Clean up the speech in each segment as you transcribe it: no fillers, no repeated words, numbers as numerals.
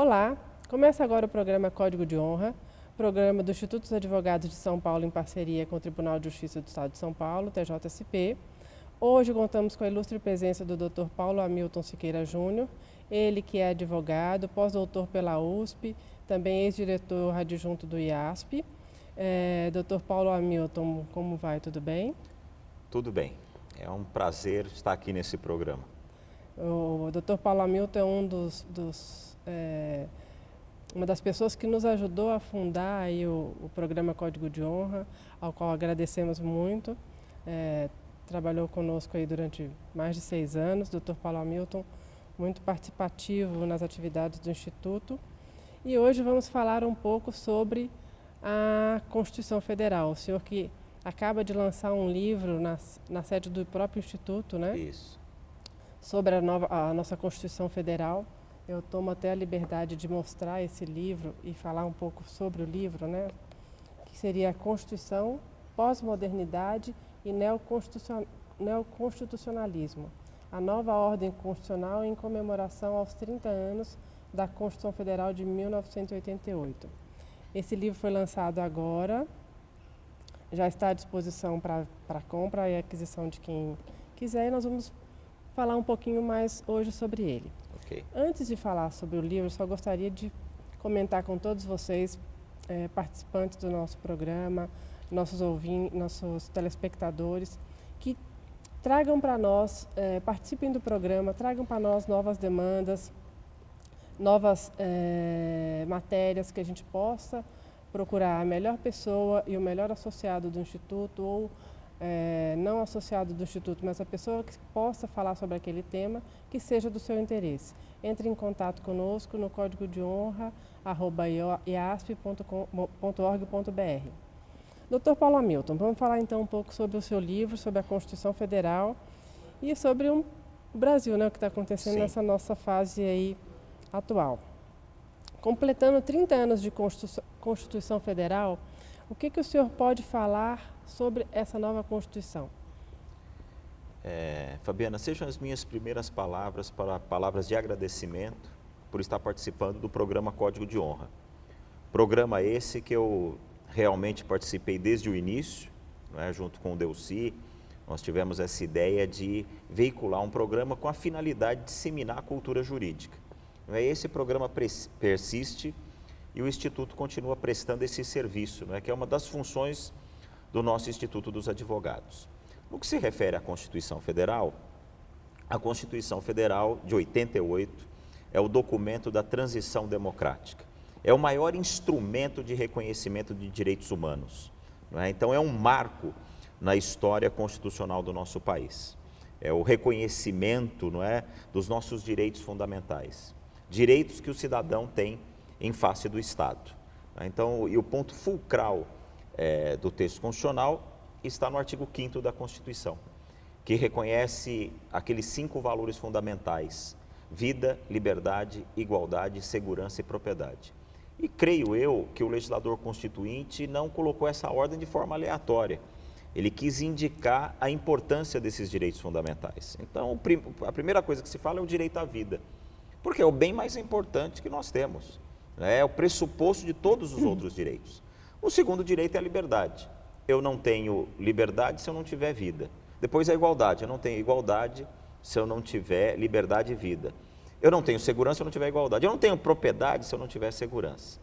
Olá, começa agora o programa Código de Honra, programa do Instituto dos Advogados de São Paulo em parceria com o Tribunal de Justiça do Estado de São Paulo, TJSP. Hoje contamos com a ilustre presença do Dr. Paulo Hamilton Siqueira Júnior, ele que é advogado, pós-doutor pela USP, também ex-diretor adjunto do IASP. Dr. Paulo Hamilton, como vai? Tudo bem? Tudo bem. É um prazer estar aqui nesse programa. O Dr. Paulo Hamilton é uma das pessoas que nos ajudou a fundar aí o programa Código de Honra, ao qual agradecemos muito. Trabalhou conosco aí durante mais de 6 anos. Dr. Paulo Hamilton, muito participativo nas atividades do Instituto. E hoje vamos falar um pouco sobre a Constituição Federal. O senhor que acaba de lançar um livro na sede do próprio Instituto, né? Isso. Sobre a nossa Constituição Federal. Eu tomo até a liberdade de mostrar esse livro e falar um pouco sobre o livro, né? Que seria a Constituição, Pós-Modernidade e Neoconstitucionalismo. A nova ordem constitucional em comemoração aos 30 anos da Constituição Federal de 1988. Esse livro foi lançado agora, já está à disposição para compra e aquisição de quem quiser, e nós vamos falar um pouquinho mais hoje sobre ele. Okay. Antes de falar sobre o livro, só gostaria de comentar com todos vocês, participantes do nosso programa, nossos ouvintes, nossos telespectadores, que tragam para nós, participem do programa, tragam para nós novas demandas, novas matérias que a gente possa procurar a melhor pessoa e o melhor associado do Instituto, ou não associado do Instituto, mas a pessoa que possa falar sobre aquele tema que seja do seu interesse. Entre em contato conosco no código de honra@iasp.org.br. Dr. Paulo Hamilton, vamos falar então um pouco sobre o seu livro, sobre a Constituição Federal e sobre o Brasil, né, o que está acontecendo nessa nossa fase aí atual. Completando 30 anos de Constituição Federal, o que o senhor pode falar sobre essa nova Constituição? Fabiana, sejam as minhas primeiras palavras palavras de agradecimento por estar participando do programa Código de Honra. Programa esse que eu realmente participei desde o início, né, junto com o Delcy. Nós tivemos essa ideia de veicular um programa com a finalidade de disseminar a cultura jurídica. Esse programa persiste e o Instituto continua prestando esse serviço, que é uma das funções do nosso Instituto dos Advogados. No que se refere à Constituição Federal, a Constituição Federal de 88 é o documento da transição democrática. É o maior instrumento de reconhecimento de direitos humanos. Então, é um marco na história constitucional do nosso país. É o reconhecimento, dos nossos direitos fundamentais. Direitos que o cidadão tem em face do Estado. Então, e o ponto fulcral do texto constitucional está no artigo 5º da Constituição, que reconhece aqueles 5 valores fundamentais: vida, liberdade, igualdade, segurança e propriedade. E creio eu que o legislador constituinte não colocou essa ordem de forma aleatória. Ele quis indicar a importância desses direitos fundamentais. Então, a primeira coisa que se fala é o direito à vida, porque é o bem mais importante que nós temos. É o pressuposto de todos os outros direitos. O segundo direito é a liberdade. Eu não tenho liberdade se eu não tiver vida. Depois a igualdade. Eu não tenho igualdade se eu não tiver liberdade e vida. Eu não tenho segurança se eu não tiver igualdade. Eu não tenho propriedade se eu não tiver segurança.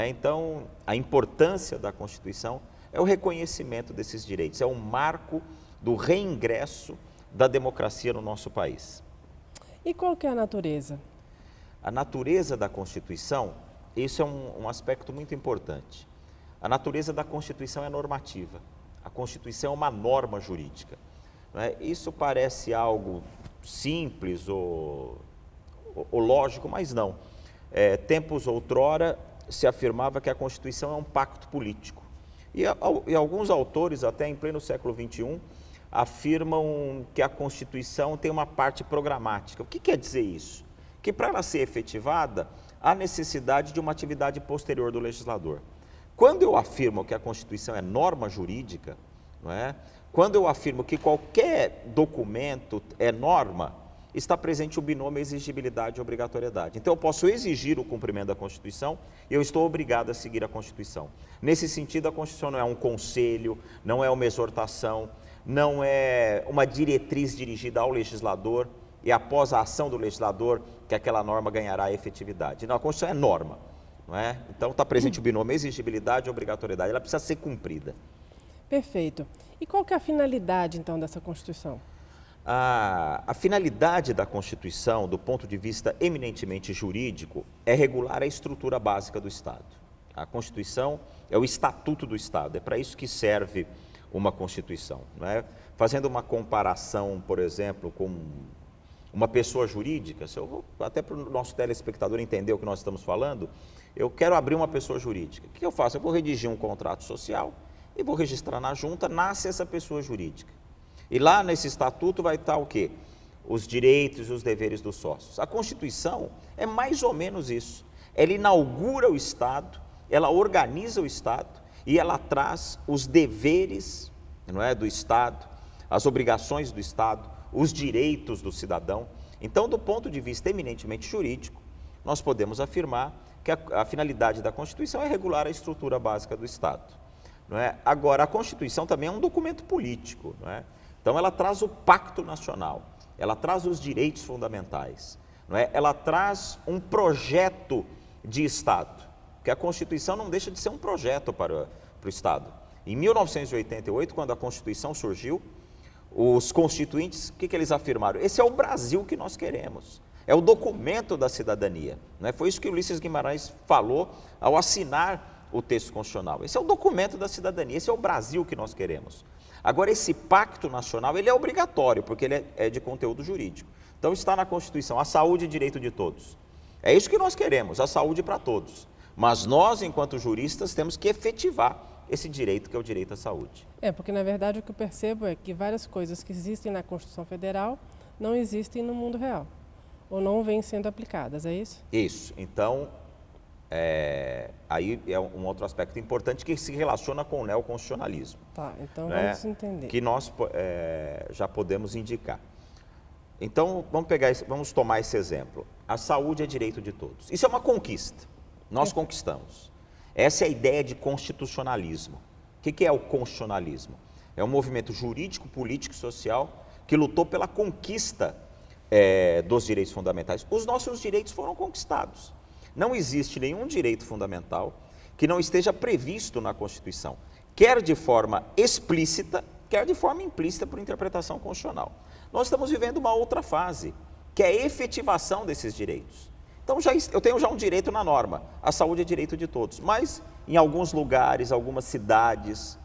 Então, a importância da Constituição é o reconhecimento desses direitos. É um marco do reingresso da democracia no nosso país. E qual que é a natureza? A natureza da Constituição, isso é um aspecto muito importante. A natureza da Constituição é normativa. A Constituição é uma norma jurídica. Isso parece algo simples ou lógico, mas não. Tempos outrora se afirmava que a Constituição é um pacto político. E alguns autores, até em pleno século XXI, afirmam que a Constituição tem uma parte programática. O que quer dizer isso? Que para ela ser efetivada, há necessidade de uma atividade posterior do legislador. Quando eu afirmo que a Constituição é norma jurídica, quando eu afirmo que qualquer documento é norma, está presente o binômio exigibilidade e obrigatoriedade. Então, eu posso exigir o cumprimento da Constituição e eu estou obrigado a seguir a Constituição. Nesse sentido, a Constituição não é um conselho, não é uma exortação, não é uma diretriz dirigida ao legislador e após a ação do legislador que aquela norma ganhará efetividade. Não, a Constituição é norma, não é? Então, está presente o binômio exigibilidade e obrigatoriedade, ela precisa ser cumprida. Perfeito. E qual que é a finalidade, então, dessa Constituição? A finalidade da Constituição, do ponto de vista eminentemente jurídico, é regular a estrutura básica do Estado. A Constituição é o estatuto do Estado, é para isso que serve uma Constituição. Não é? Fazendo uma comparação, por exemplo, com uma pessoa jurídica, se eu vou, até para o nosso telespectador entender o que nós estamos falando, eu quero abrir uma pessoa jurídica. O que eu faço? Eu vou redigir um contrato social e vou registrar na junta, nasce essa pessoa jurídica. E lá nesse estatuto vai estar o quê? Os direitos e os deveres dos sócios. A Constituição é mais ou menos isso. Ela inaugura o Estado, ela organiza o Estado e ela traz os deveres, não é, do Estado, as obrigações do Estado, os direitos do cidadão. Então, do ponto de vista eminentemente jurídico, nós podemos afirmar que a finalidade da Constituição é regular a estrutura básica do Estado. Não é? Agora, a Constituição também é um documento político, não é? Então, ela traz o pacto nacional, ela traz os direitos fundamentais, não é? Ela traz um projeto de Estado, porque a Constituição não deixa de ser um projeto para o Estado. Em 1988, quando a Constituição surgiu, os constituintes, o que eles afirmaram? Esse é o Brasil que nós queremos, é o documento da cidadania. Não é? Foi isso que Ulisses Guimarães falou ao assinar o texto constitucional. Esse é o documento da cidadania, esse é o Brasil que nós queremos. Agora, esse pacto nacional, ele é obrigatório, porque ele é de conteúdo jurídico. Então, está na Constituição, a saúde é direito de todos. É isso que nós queremos, a saúde para todos. Mas nós, enquanto juristas, temos que efetivar esse direito, que é o direito à saúde. Porque, na verdade, o que eu percebo é que várias coisas que existem na Constituição Federal não existem no mundo real, ou não vêm sendo aplicadas, é isso? Isso. Então, aí é um outro aspecto importante que se relaciona com o neoconstitucionalismo. Tá, então vamos entender. Que nós já podemos indicar. Então, vamos tomar esse exemplo. A saúde é direito de todos. Isso é uma conquista. Nós conquistamos. Essa é a ideia de constitucionalismo. O que é o constitucionalismo? É um movimento jurídico, político e social que lutou pela conquista dos direitos fundamentais. Os nossos direitos foram conquistados. Não existe nenhum direito fundamental que não esteja previsto na Constituição, quer de forma explícita, quer de forma implícita por interpretação constitucional. Nós estamos vivendo uma outra fase, que é a efetivação desses direitos. Então, eu tenho já um direito na norma, a saúde é direito de todos, mas em alguns lugares, algumas cidades,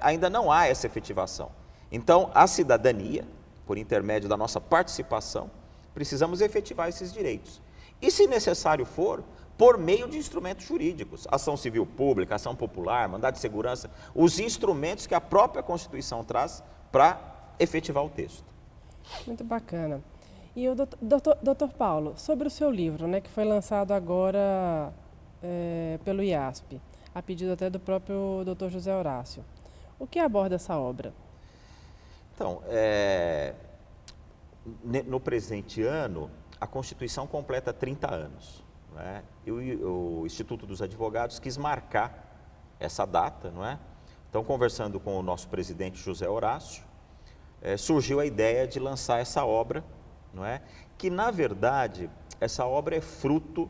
ainda não há essa efetivação. Então, a cidadania, por intermédio da nossa participação, precisamos efetivar esses direitos. E, se necessário for, por meio de instrumentos jurídicos, ação civil pública, ação popular, mandado de segurança, os instrumentos que a própria Constituição traz para efetivar o texto. Muito bacana. E o doutor Paulo, sobre o seu livro, que foi lançado agora pelo IASP, a pedido até do próprio doutor José Horácio, o que aborda essa obra? Então, no presente ano, a Constituição completa 30 anos. E o Instituto dos Advogados quis marcar essa data. Então, conversando com o nosso presidente José Horácio, surgiu a ideia de lançar essa obra, que, na verdade, essa obra é fruto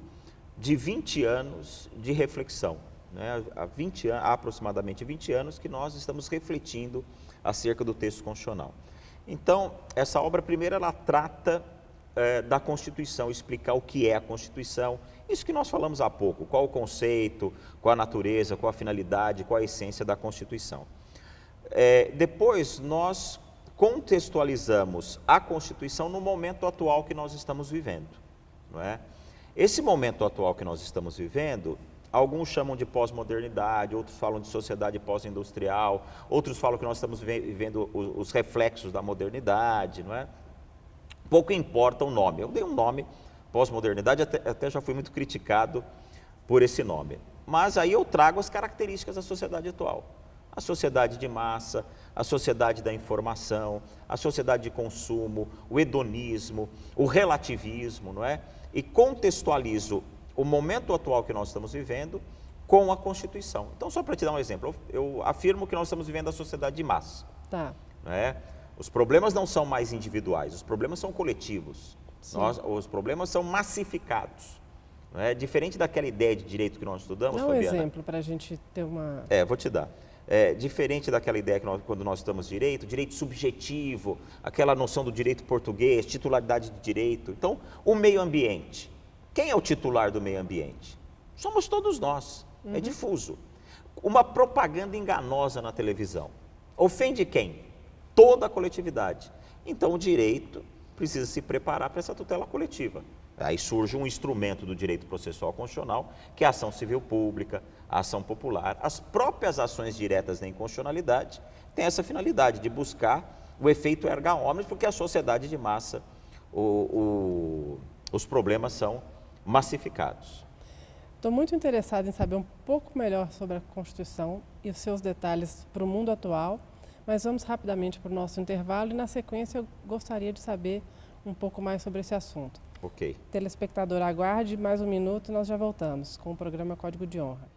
de 20 anos de reflexão. Há aproximadamente 20 anos que nós estamos refletindo acerca do texto constitucional. Então, essa obra, primeiro, ela trata da Constituição, explicar o que é a Constituição, isso que nós falamos há pouco, qual o conceito, qual a natureza, qual a finalidade, qual a essência da Constituição. Depois, nós contextualizamos a Constituição no momento atual que nós estamos vivendo. Esse momento atual que nós estamos vivendo, alguns chamam de pós-modernidade, outros falam de sociedade pós-industrial, outros falam que nós estamos vivendo os reflexos da modernidade, Pouco importa o nome. Eu dei um nome, pós-modernidade, até já fui muito criticado por esse nome. Mas aí eu trago as características da sociedade atual. A sociedade de massa, a sociedade da informação, a sociedade de consumo, o hedonismo, o relativismo, não é? E contextualizo o momento atual que nós estamos vivendo com a Constituição. Então, só para te dar um exemplo, eu afirmo que nós estamos vivendo a sociedade de massa. Tá. Não é? Os problemas não são mais individuais, os problemas são coletivos. Os problemas são massificados. Não é? Diferente daquela ideia de direito que nós estudamos, Dá um Fabiana. exemplo para a gente ter uma... Vou te dar. Diferente daquela ideia que quando nós estudamos direito subjetivo, aquela noção do direito português, titularidade de direito. Então, o meio ambiente. Quem é o titular do meio ambiente? Somos todos nós. É difuso. Uma propaganda enganosa na televisão. Ofende quem? Toda a coletividade. Então, o direito precisa se preparar para essa tutela coletiva. Aí surge um instrumento do direito processual constitucional, que é a ação civil pública, a ação popular. As próprias ações diretas da inconstitucionalidade têm essa finalidade de buscar o efeito erga omnes, porque a sociedade de massa, os problemas são massificados. Estou muito interessada em saber um pouco melhor sobre a Constituição e os seus detalhes para o mundo atual, mas vamos rapidamente para o nosso intervalo e, na sequência, eu gostaria de saber um pouco mais sobre esse assunto. Ok. Telespectador, aguarde mais um minuto e nós já voltamos com o programa Código de Honra.